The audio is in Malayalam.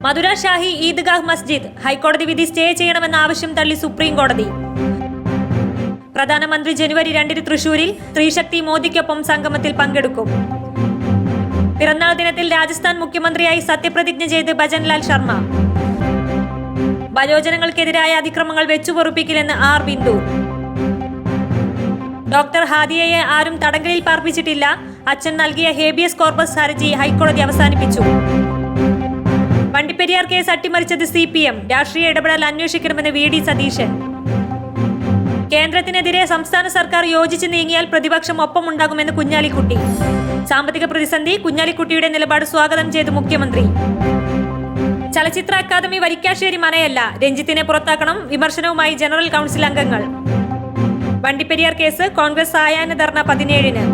മധുര ഷാഹി ഈദ്ഗാഹ് മസ്ജിദ് ഹൈക്കോടതി വിധി സ്റ്റേ ചെയ്യണമെന്ന ആവശ്യം തള്ളി സുപ്രീം കോടതി. പ്രധാനമന്ത്രി ജനുവരി 2 തൃശൂരിൽ സ്ത്രീശക്തി മോദിക്കൊപ്പം സംഗമത്തിൽ പങ്കെടുക്കും. പിറന്നാൾ ദിനത്തിൽ രാജസ്ഥാൻ മുഖ്യമന്ത്രിയായി സത്യപ്രതിജ്ഞ ചെയ്ത് ഭജൻലാൽ ശർമ്മ. വയോജനങ്ങൾക്കെതിരായ അതിക്രമങ്ങൾ വെച്ചുപൊറുപ്പിക്കില്ലെന്ന് ആർ ബിന്ദു. ഡോക്ടർ ഹാദിയയെ ആരും തടങ്കലിൽ പാർപ്പിച്ചിട്ടില്ല. അച്ഛൻ നൽകിയ ഹേബിയസ് കോർപ്പസ് ഹർജി ഹൈക്കോടതി അവസാനിപ്പിച്ചു. വണ്ടിപ്പെരിയാർ കേസ് അട്ടിമറിച്ചത് CPM. രാഷ്ട്രീയ ഇടപെടൽ അന്വേഷിക്കണമെന്ന് VD സതീശൻ. കേന്ദ്രത്തിനെതിരെ സംസ്ഥാന സർക്കാർ യോജിച്ച് നീങ്ങിയാൽ പ്രതിപക്ഷം ഒപ്പമുണ്ടാകുമെന്ന് കുഞ്ഞാലിക്കുട്ടി. സാമ്പത്തിക പ്രതിസന്ധി, കുഞ്ഞാലിക്കുട്ടിയുടെ നിലപാട് സ്വാഗതം ചെയ്ത് മുഖ്യമന്ത്രി. ചലച്ചിത്ര അക്കാദമി വരിക്കാശ്ശേരി മനയല്ല, രഞ്ജിത്തിനെ പുറത്താക്കണം, വിമർശനവുമായി ജനറൽ കൗൺസിൽ അംഗങ്ങൾ. വണ്ടിപ്പെരിയാർ കേസ് കോൺഗ്രസ് സായാഹ്ന ധർണ 17-ന്.